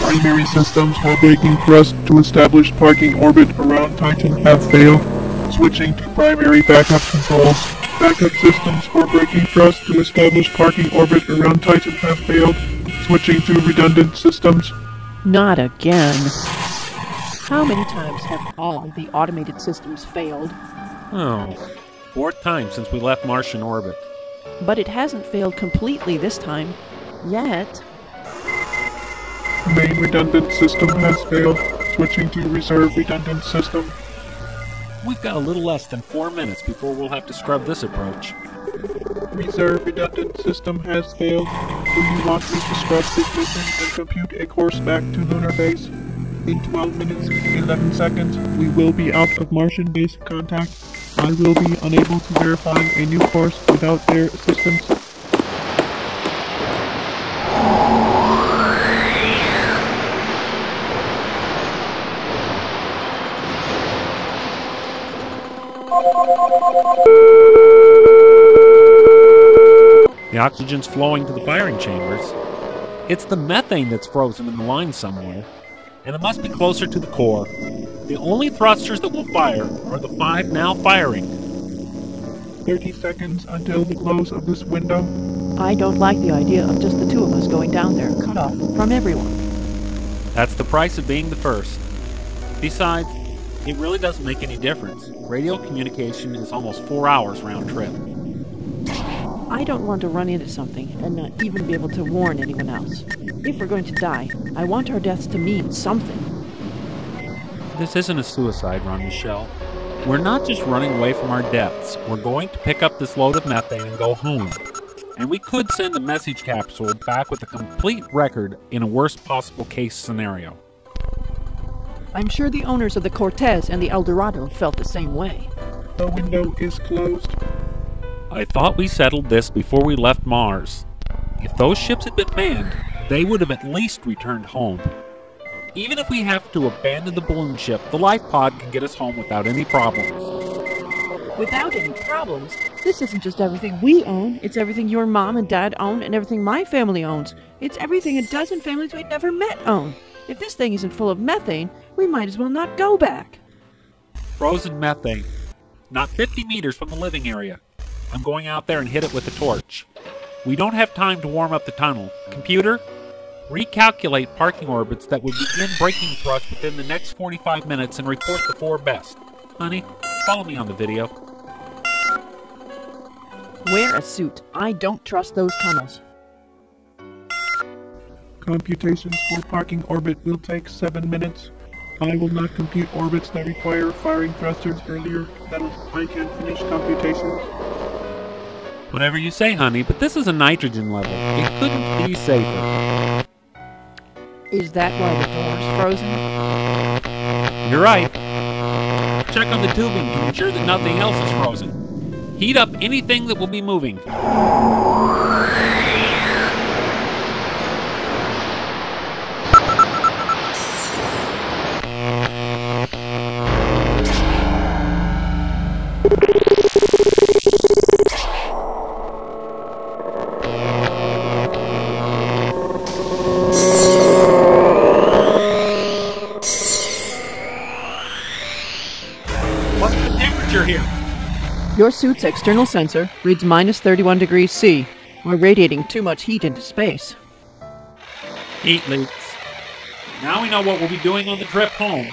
primary systems for braking thrust to establish parking orbit around Titan have failed. Switching to primary backup controls. Backup systems for braking thrust to establish parking orbit around Titan have failed. Switching to redundant systems. Not again. How many times have all the automated systems failed? Oh, fourth time since we left Martian orbit. But it hasn't failed completely this time. Yet. Main redundant system has failed. Switching to reserve redundant system. We've got a little less than 4 minutes before we'll have to scrub this approach. Reserve redundant system has failed. Do you want me to scrub this mission and compute a course back to lunar base? In 12 minutes, 11 seconds, we will be out of Martian base contact. I will be unable to verify a new course without their assistance. The oxygen's flowing to the firing chambers. It's the methane that's frozen in the line somewhere, and it must be closer to the core. The only thrusters that will fire are the 5 now firing. 30 seconds until the close of this window. I don't like the idea of just the two of us going down there, cut off from everyone. That's the price of being the first. Besides, it really doesn't make any difference. Radio communication is almost 4 hours round trip. I don't want to run into something and not even be able to warn anyone else. If we're going to die, I want our deaths to mean something. This isn't a suicide run, Michelle. We're not just running away from our deaths. We're going to pick up this load of methane and go home. And we could send a message capsule back with a complete record in a worst possible case scenario. I'm sure the owners of the Cortez and the El Dorado felt the same way. The window is closed. I thought we settled this before we left Mars. If those ships had been manned, they would have at least returned home. Even if we have to abandon the balloon ship, the life pod can get us home without any problems. Without any problems? This isn't just everything we own. It's everything your mom and dad own and everything my family owns. It's everything a dozen families we'd never met own. If this thing isn't full of methane, we might as well not go back. Frozen methane. Not 50 meters from the living area. I'm going out there and hit it with a torch. We don't have time to warm up the tunnel. Computer, recalculate parking orbits that would begin braking thrust within the next 45 minutes and report the 4 best. Honey, follow me on the video. Wear a suit. I don't trust those tunnels. Computations for parking orbit will take 7 minutes. I will not compute orbits that require firing thrusters earlier than I can finish computations. Whatever you say, honey, but this is a nitrogen level. It couldn't be safer. Is that why the door's frozen? You're right. Check on the tubing to ensure that nothing else is frozen. Heat up anything that will be moving. What's the temperature here? Your suit's external sensor reads minus 31 degrees C. We're radiating too much heat into space. Heat leaks. Now we know what we'll be doing on the trip home.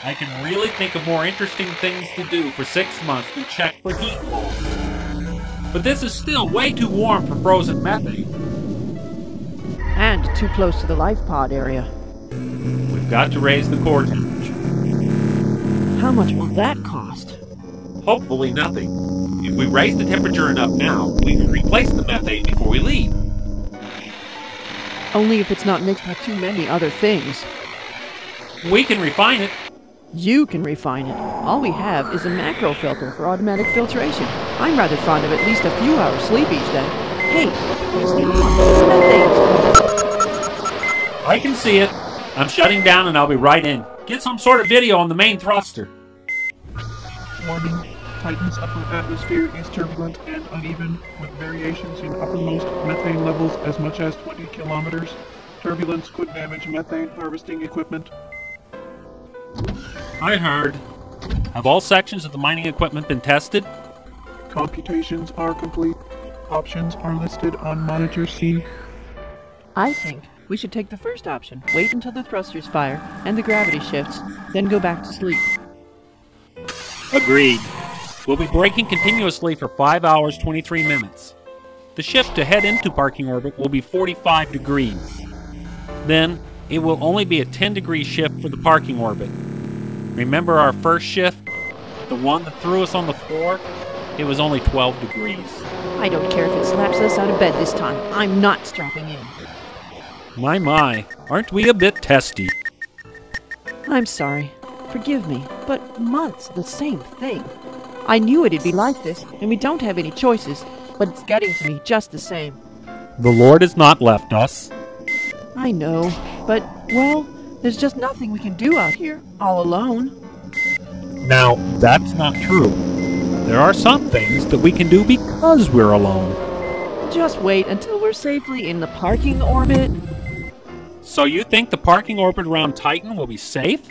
I can really think of more interesting things to do for 6 months than check for heat walls. But this is still way too warm for frozen methane. And too close to the life pod area. We've got to raise the core temperature. How much will that cost? Hopefully nothing. If we raise the temperature enough now, we can replace the methane before we leave. Only if it's not mixed with too many other things. We can refine it. You can refine it. All we have is a macro filter for automatic filtration. I'm rather fond of at least a few hours sleep each day. Hey, there's the methane. I can see it. I'm shutting down and I'll be right in. Get some sort of video on the main thruster. Warning. Titan's upper atmosphere is turbulent and uneven, with variations in uppermost methane levels as much as 20 kilometers. Turbulence could damage methane harvesting equipment. I heard. Have all sections of the mining equipment been tested? Computations are complete. Options are listed on Monitor C. I think we should take the first option. Wait until the thrusters fire and the gravity shifts, then go back to sleep. Agreed. We'll be braking continuously for 5 hours, 23 minutes. The shift to head into parking orbit will be 45 degrees. Then, it will only be a 10-degree shift for the parking orbit. Remember our first shift? The one that threw us on the floor? It was only 12 degrees. I don't care if it slaps us out of bed this time. I'm not strapping in. My, aren't we a bit testy? I'm sorry. Forgive me, but months, the same thing. I knew it'd be like this, and we don't have any choices, but it's getting to me just the same. The Lord has not left us. I know, but, well, there's just nothing we can do out here, all alone. Now, that's not true. There are some things that we can do because we're alone. Just wait until we're safely in the parking orbit. So you think the parking orbit around Titan will be safe?